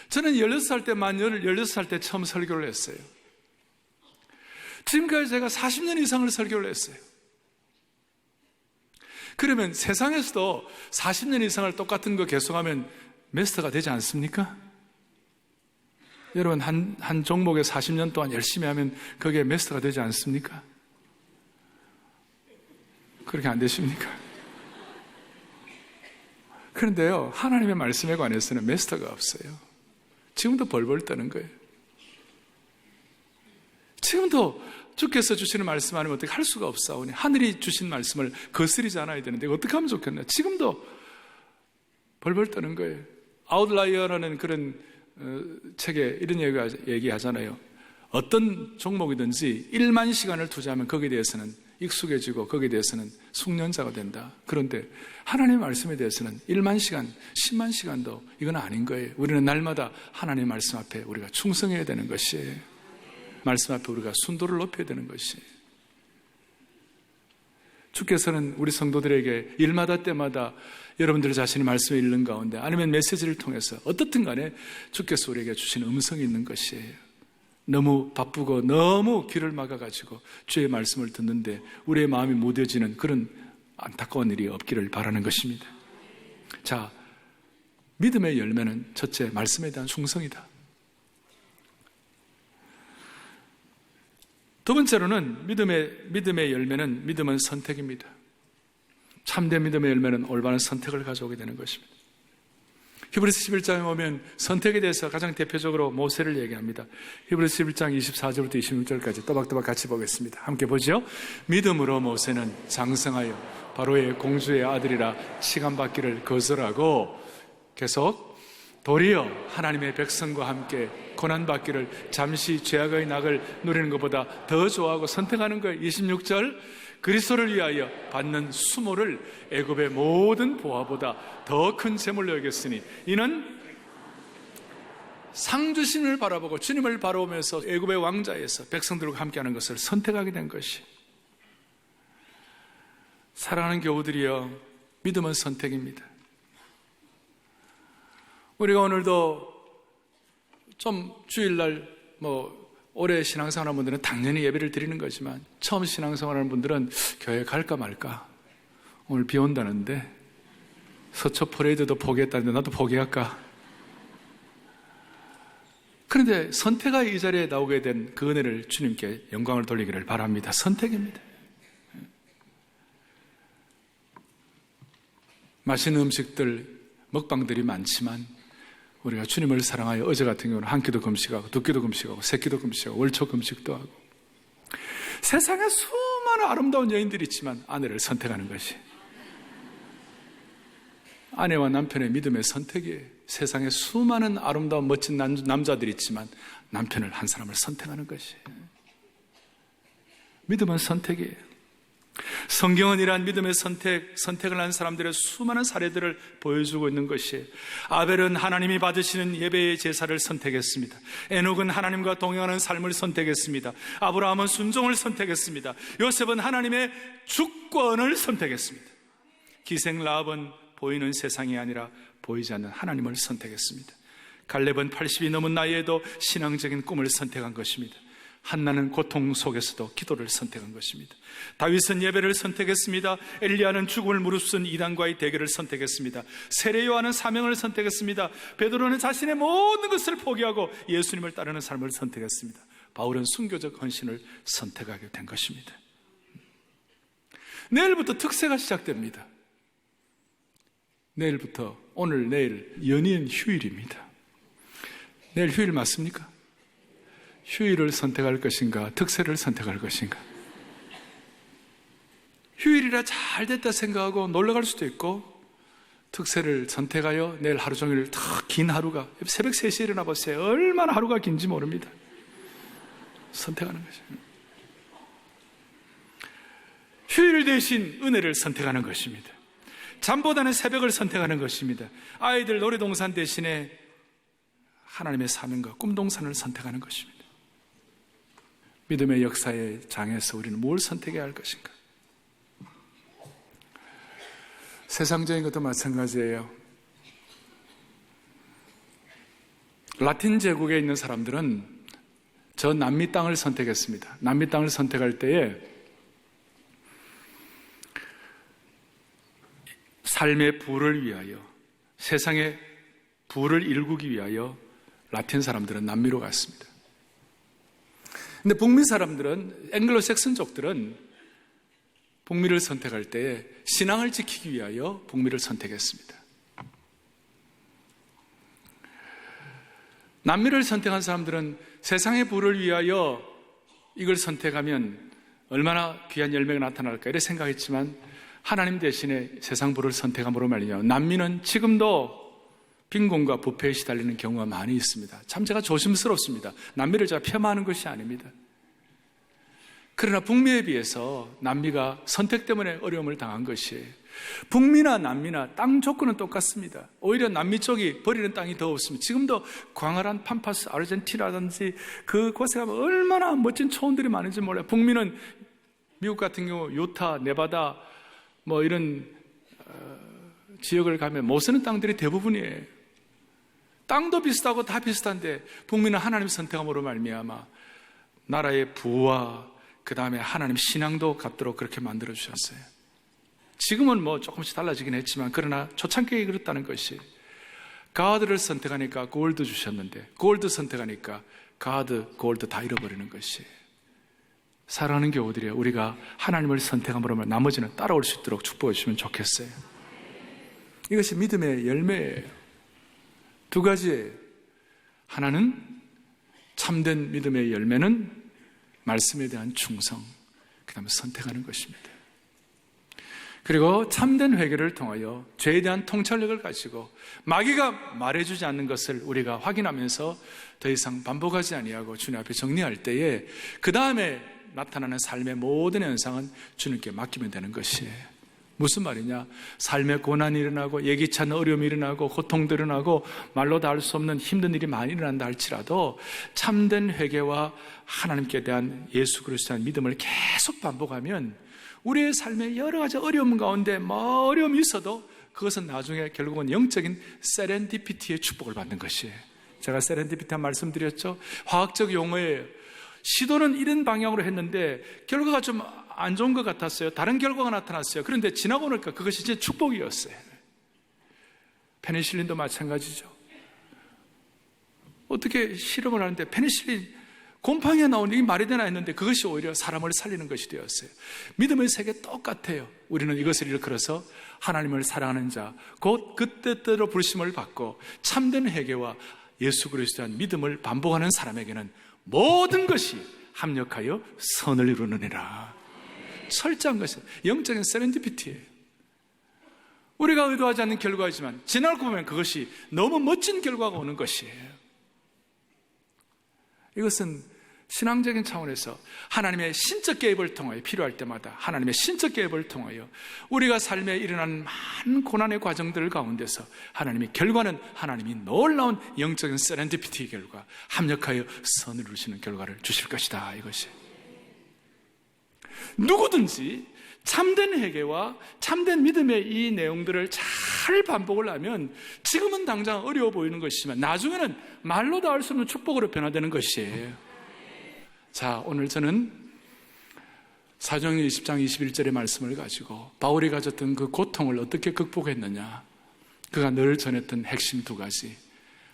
저는 16살 때, 만 16살 때 처음 설교를 했어요. 지금까지 제가 40년 이상을 설교를 했어요. 그러면 세상에서도 40년 이상을 똑같은 거 계속하면 마스터가 되지 않습니까? 여러분, 한 종목에 40년 동안 열심히 하면 그게 마스터가 되지 않습니까? 그렇게 안 되십니까? 그런데요, 하나님의 말씀에 관해서는 마스터가 없어요. 지금도 벌벌 떠는 거예요. 지금도 주께서 주시는 말씀 아니면 어떻게 할 수가 없사오니, 하늘이 주신 말씀을 거스르지 않아야 되는데 어떻게 하면 좋겠나? 지금도 벌벌 떠는 거예요. 아웃라이어라는 그런 책에 이런 얘기하잖아요. 어떤 종목이든지 1만 시간을 투자하면 거기에 대해서는 익숙해지고 거기에 대해서는 숙련자가 된다. 그런데 하나님의 말씀에 대해서는 1만 시간, 10만 시간도 이건 아닌 거예요. 우리는 날마다 하나님의 말씀 앞에 우리가 충성해야 되는 것이에요. 말씀 앞에 우리가 순도를 높여야 되는 것이에요. 주께서는 우리 성도들에게 일마다 때마다 여러분들 자신이 말씀을 읽는 가운데 아니면 메시지를 통해서 어떻든 간에 주께서 우리에게 주신 음성이 있는 것이에요. 너무 바쁘고 너무 귀를 막아가지고 주의 말씀을 듣는데 우리의 마음이 무뎌지는 그런 안타까운 일이 없기를 바라는 것입니다. 자, 믿음의 열매는 첫째, 말씀에 대한 충성이다. 두 번째로는 믿음의 열매는, 믿음은 선택입니다. 참된 믿음의 열매는 올바른 선택을 가져오게 되는 것입니다. 히브리서 11장에 보면 선택에 대해서 가장 대표적으로 모세를 얘기합니다. 히브리서 11장 24절부터 26절까지 또박또박 같이 보겠습니다. 함께 보죠. 믿음으로 모세는 장성하여 바로의 공주의 아들이라 칭함받기를 거절하고, 계속 도리어 하나님의 백성과 함께 고난받기를 잠시 죄악의 낙을 누리는 것보다 더 좋아하고 선택하는 거예요. 26절, 그리스도를 위하여 받는 수모를 애굽의 모든 보화보다 더 큰 재물로 여겼으니 이는 상 주심을 바라보고 주님을 바라보면서 애굽의 왕자에서 백성들과 함께하는 것을 선택하게 된 것이. 사랑하는 교우들이여, 믿음은 선택입니다. 우리가 오늘도 좀 주일날 오래 신앙생활하는 분들은 당연히 예배를 드리는 거지만 처음 신앙생활하는 분들은 교회 갈까 말까, 오늘 비 온다는데 서초 퍼레이드도 포기했다는데 나도 포기할까. 그런데 선택하여 이 자리에 나오게 된 그 은혜를 주님께 영광을 돌리기를 바랍니다. 선택입니다. 맛있는 음식들, 먹방들이 많지만 우리가 주님을 사랑하여 어제 같은 경우는 한 끼도 금식하고 두 끼도 금식하고 세 끼도 금식하고 월초 금식도 하고 세상에 수많은 아름다운 여인들이 있지만 아내를 선택하는 것이 아내와 남편의 믿음의 선택이에요. 세상에 수많은 아름다운 멋진 남자들이 있지만 남편을 한 사람을 선택하는 것이 믿음은 선택이에요. 성경은 이러한 믿음의 선택을 한 사람들의 수많은 사례들을 보여주고 있는 것이에요. 아벨은 하나님이 받으시는 예배의 제사를 선택했습니다. 에녹은 하나님과 동행하는 삶을 선택했습니다. 아브라함은 순종을 선택했습니다. 요셉은 하나님의 주권을 선택했습니다. 기생 라합은 보이는 세상이 아니라 보이지 않는 하나님을 선택했습니다. 갈렙은 80이 넘은 나이에도 신앙적인 꿈을 선택한 것입니다. 한나는 고통 속에서도 기도를 선택한 것입니다. 다윗은 예배를 선택했습니다. 엘리야는 죽음을 무릅쓴 이단과의 대결을 선택했습니다. 세례 요한은 사명을 선택했습니다. 베드로는 자신의 모든 것을 포기하고 예수님을 따르는 삶을 선택했습니다. 바울은 순교적 헌신을 선택하게 된 것입니다. 내일부터 특세가 시작됩니다. 내일부터, 오늘 내일 연인 휴일입니다. 내일 휴일 맞습니까? 휴일을 선택할 것인가, 특세를 선택할 것인가? 휴일이라 잘 됐다 생각하고 놀러갈 수도 있고, 특세를 선택하여 내일 하루 종일 더 긴 하루가, 새벽 3시에 일어나 보세요. 얼마나 하루가 긴지 모릅니다. 선택하는 것이죠. 휴일 대신 은혜를 선택하는 것입니다. 잠보다는 새벽을 선택하는 것입니다. 아이들 놀이동산 대신에 하나님의 사명과 꿈동산을 선택하는 것입니다. 믿음의 역사의 장에서 우리는 뭘 선택해야 할 것인가? 세상적인 것도 마찬가지예요. 라틴 제국에 있는 사람들은 저 남미 땅을 선택했습니다. 남미 땅을 선택할 때에 삶의 부를 위하여, 세상의 부를 일구기 위하여 라틴 사람들은 남미로 갔습니다. 근데 북미 사람들은, 앵글로색슨족들은 북미를 선택할 때 신앙을 지키기 위하여 북미를 선택했습니다. 남미를 선택한 사람들은 세상의 부를 위하여 이걸 선택하면 얼마나 귀한 열매가 나타날까 이렇게 생각했지만 하나님 대신에 세상 부를 선택함으로 말미암아 남미는 지금도 빈곤과 부패에 시달리는 경우가 많이 있습니다. 참 제가 조심스럽습니다. 남미를 제가 폄하하는 것이 아닙니다. 그러나 북미에 비해서 남미가 선택 때문에 어려움을 당한 것이에요. 북미나 남미나 땅 조건은 똑같습니다. 오히려 남미 쪽이 버리는 땅이 더 없습니다. 지금도 광활한 팜파스, 아르헨티나라든지 그곳에 가면 얼마나 멋진 초원들이 많은지 몰라요. 북미는 미국 같은 경우 유타, 네바다 이런 지역을 가면 못 쓰는 땅들이 대부분이에요. 땅도 비슷하고 다 비슷한데 북미는 하나님 선택함으로 말미암아 나라의 부와 그 다음에 하나님 신앙도 갖도록 그렇게 만들어 주셨어요. 지금은 조금씩 달라지긴 했지만 그러나 초창기에 그렇다는 것이 가드를 선택하니까 골드 주셨는데 골드 선택하니까 가드, 골드 다 잃어버리는 것이. 사랑하는 교우들이여, 우리가 하나님을 선택함으로 나머지는 따라올 수 있도록 축복해 주시면 좋겠어요. 이것이 믿음의 열매예요. 두 가지예요. 하나는 참된 믿음의 열매는 말씀에 대한 충성, 그 다음에 선택하는 것입니다. 그리고 참된 회개를 통하여 죄에 대한 통찰력을 가지고 마귀가 말해주지 않는 것을 우리가 확인하면서 더 이상 반복하지 아니하고 주님 앞에 정리할 때에 그 다음에 나타나는 삶의 모든 현상은 주님께 맡기면 되는 것이에요. 무슨 말이냐? 삶의 고난이 일어나고 예기치 않는 어려움이 일어나고 고통도 일어나고 말로 다 할 수 없는 힘든 일이 많이 일어난다 할지라도 참된 회개와 하나님께 대한 예수 그리스도에 대한 믿음을 계속 반복하면 우리의 삶에 여러 가지 어려움 가운데 뭐 어려움이 있어도 그것은 나중에 결국은 영적인 세렌디피티의 축복을 받는 것이에요. 제가 세렌디피티 한 말씀드렸죠. 화학적 용어예요. 시도는 이런 방향으로 했는데 결과가 좀 안 좋은 것 같았어요. 다른 결과가 나타났어요. 그런데 지나고 나니까 그것이 진짜 축복이었어요. 페니실린도 마찬가지죠. 어떻게 실험을 하는데 페니실린 곰팡이가 나오는 게 말이 되나 했는데 그것이 오히려 사람을 살리는 것이 되었어요. 믿음의 세계 똑같아요. 우리는 이것을 일컬어서 하나님을 사랑하는 자, 곧 그때때로 부르심을 받고 참된 회개와 예수 그리스도에 대한 믿음을 반복하는 사람에게는 모든 것이 합력하여 선을 이루느니라. 철저한 것은 영적인 세렌디피티예요. 우리가 의도하지 않는 결과이지만 지나고 보면 그것이 너무 멋진 결과가 오는 것이에요. 이것은 신앙적인 차원에서 하나님의 신적 개입을 통하여 필요할 때마다 하나님의 신적 개입을 통하여 우리가 삶에 일어나는 많은 고난의 과정들 가운데서 하나님의 결과는 하나님이 놀라운 영적인 세렌디피티의 결과, 합력하여 선을 이루시는 결과를 주실 것이다. 이것이 누구든지 참된 회개와 참된 믿음의 이 내용들을 잘 반복을 하면 지금은 당장 어려워 보이는 것이지만 나중에는 말로 다 할 수 없는 축복으로 변화되는 것이에요. 자, 오늘 저는 사도행전 20장 21절의 말씀을 가지고 바울이 가졌던 그 고통을 어떻게 극복했느냐, 그가 늘 전했던 핵심 두 가지,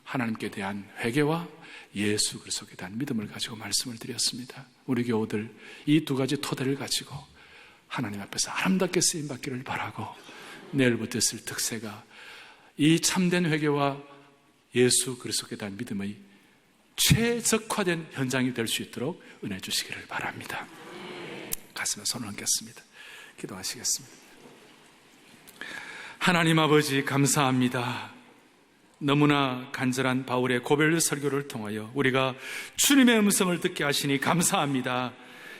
하나님께 대한 회개와 예수 그리스도에 대한 믿음을 가지고 말씀을 드렸습니다. 우리 교우들 이 두 가지 토대를 가지고 하나님 앞에서 아름답게 쓰임받기를 바라고, 내일부터 있을 특세가 이 참된 회개와 예수 그리스도에 대한 믿음의 최적화된 현장이 될 수 있도록 은혜 주시기를 바랍니다. 가슴에 손을 얹겠습니다. 기도하시겠습니다. 하나님 아버지, 감사합니다. 너무나 간절한 바울의 고별 설교를 통하여 우리가 주님의 음성을 듣게 하시니 감사합니다.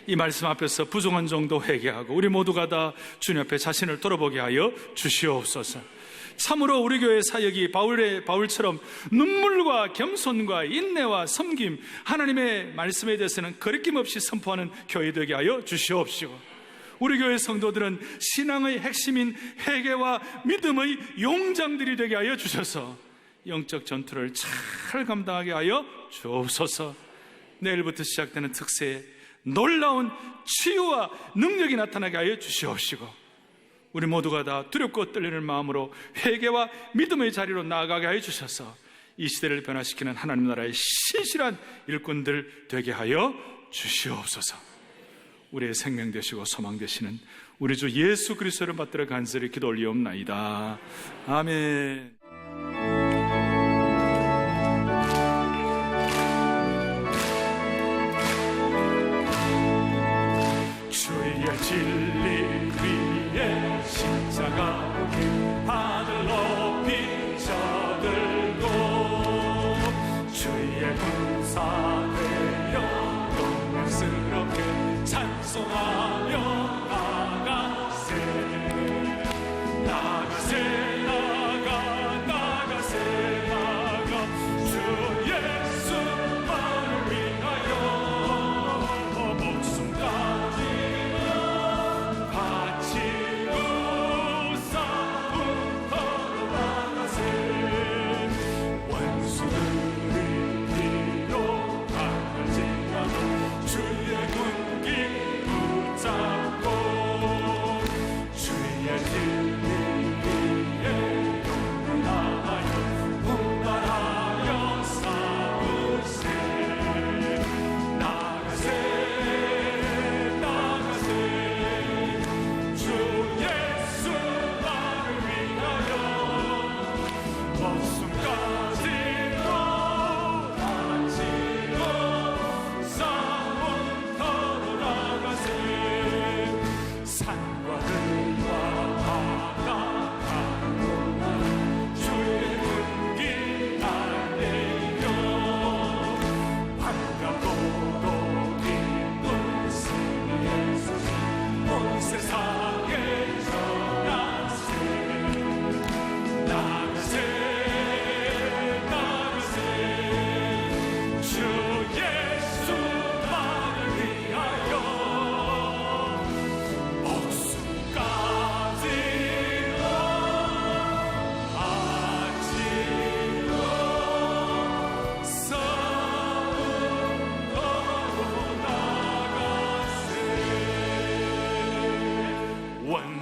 이 말씀 앞에서 부족한 정도 회개하고 우리 모두가 다 주님 앞에 자신을 돌아보게 하여 주시옵소서. 참으로 우리 교회 사역이 바울처럼 눈물과 겸손과 인내와 섬김, 하나님의 말씀에 대해서는 거리낌 없이 선포하는 교회 되게 하여 주시옵시고, 우리 교회 성도들은 신앙의 핵심인 회개와 믿음의 용장들이 되게 하여 주셔서 영적 전투를 잘 감당하게 하여 주옵소서. 내일부터 시작되는 특세에 놀라운 치유와 능력이 나타나게 하여 주시옵시고, 우리 모두가 다 두렵고 떨리는 마음으로 회개와 믿음의 자리로 나아가게 하여 주셔서 이 시대를 변화시키는 하나님 나라의 신실한 일꾼들 되게 하여 주시옵소서. 우리의 생명 되시고 소망 되시는 우리 주 예수 그리스도를 받들어 간절히 기도 올리옵나이다. 아멘. 주의 진리 위에 십자가 하늘 높이 쳐들고 주의 군사 되어 영광스럽게 찬송하며 나가세 나가세 나가세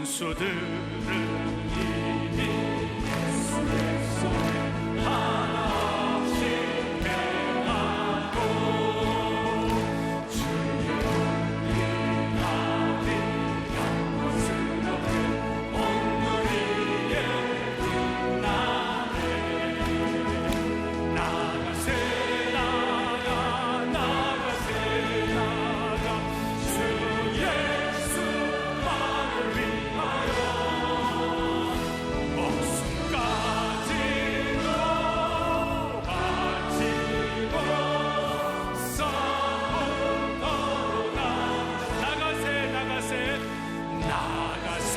원수들을 이미 예수의 손에 하나씩 행하고 주의 은혜하니 영광스럽게 온 우리의 빛나네. 나가세 나가세 나가 주 예수만을 위하여 목숨까지도 바치고 싸움터로 나가세 나가세 주 예수만을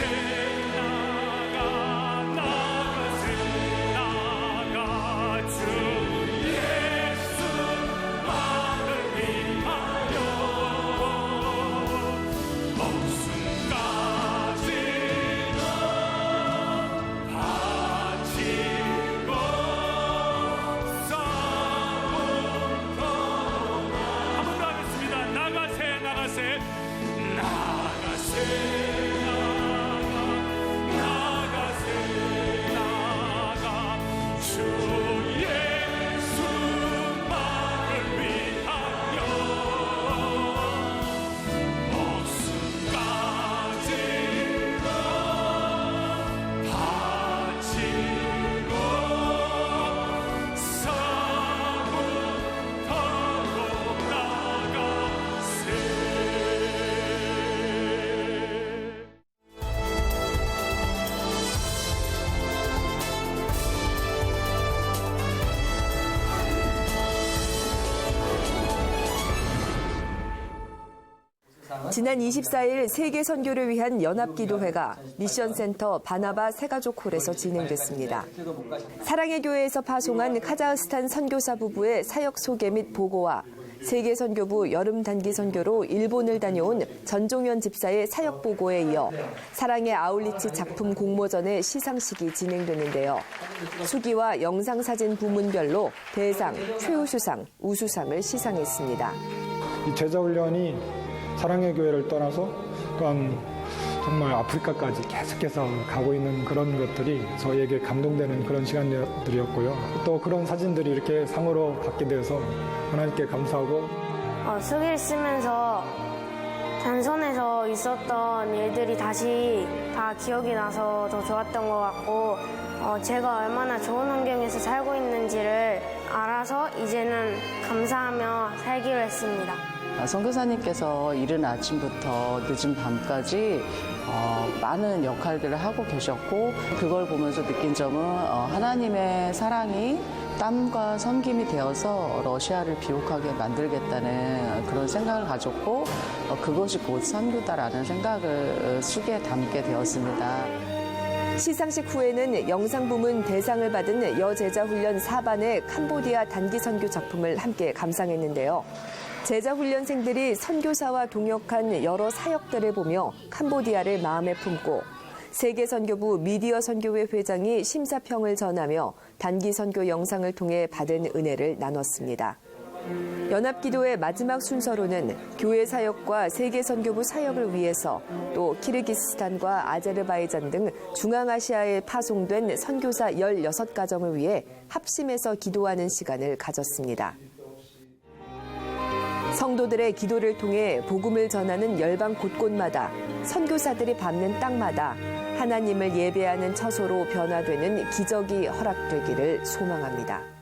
위하여 목숨까지도 바치고 싸움터로 한 번 더 하겠습니다. 나가세 주 예수만을 위하여 목숨까지도 바치고 싸움터로 나가세. 지난 24일 세계 선교를 위한 연합기도회가 미션센터 바나바 새가족홀에서 진행됐습니다. 사랑의 교회에서 파송한 카자흐스탄 선교사 부부의 사역 소개 및 보고와 세계 선교부 여름 단기 선교로 일본을 다녀온 전종현 집사의 사역 보고에 이어 사랑의 아울리치 작품 공모전의 시상식이 진행되는데요. 수기와 영상사진 부문별로 대상, 최우수상, 우수상을 시상했습니다. 이 제자훈련이 사랑의 교회를 떠나서 또한 정말 아프리카까지 계속해서 가고 있는 그런 것들이 저희에게 감동되는 그런 시간들이었고요. 또 그런 사진들이 이렇게 상으로 받게 돼서 하나님께 감사하고 수기를 쓰면서 단선에서 있었던 일들이 다시 다 기억이 나서 더 좋았던 것 같고 제가 얼마나 좋은 환경에서 살고 있는지를 알아서 이제는 감사하며 살기로 했습니다. 선교사님께서 이른 아침부터 늦은 밤까지 많은 역할들을 하고 계셨고 그걸 보면서 느낀 점은 하나님의 사랑이 땀과 섬김이 되어서 러시아를 비옥하게 만들겠다는 그런 생각을 가졌고 그것이 곧 선교다라는 생각을 수기에 담게 되었습니다. 시상식 후에는 영상 부문 대상을 받은 여제자훈련 4반의 캄보디아 단기 선교 작품을 함께 감상했는데요. 제자훈련생들이 선교사와 동역한 여러 사역들을 보며 캄보디아를 마음에 품고 세계선교부 미디어 선교회 회장이 심사평을 전하며 단기 선교 영상을 통해 받은 은혜를 나눴습니다. 연합기도의 마지막 순서로는 교회 사역과 세계선교부 사역을 위해서 또 키르기스스탄과 아제르바이잔 등 중앙아시아에 파송된 선교사 16가정을 위해 합심해서 기도하는 시간을 가졌습니다. 성도들의 기도를 통해 복음을 전하는 열방 곳곳마다 선교사들이 밟는 땅마다 하나님을 예배하는 처소로 변화되는 기적이 허락되기를 소망합니다.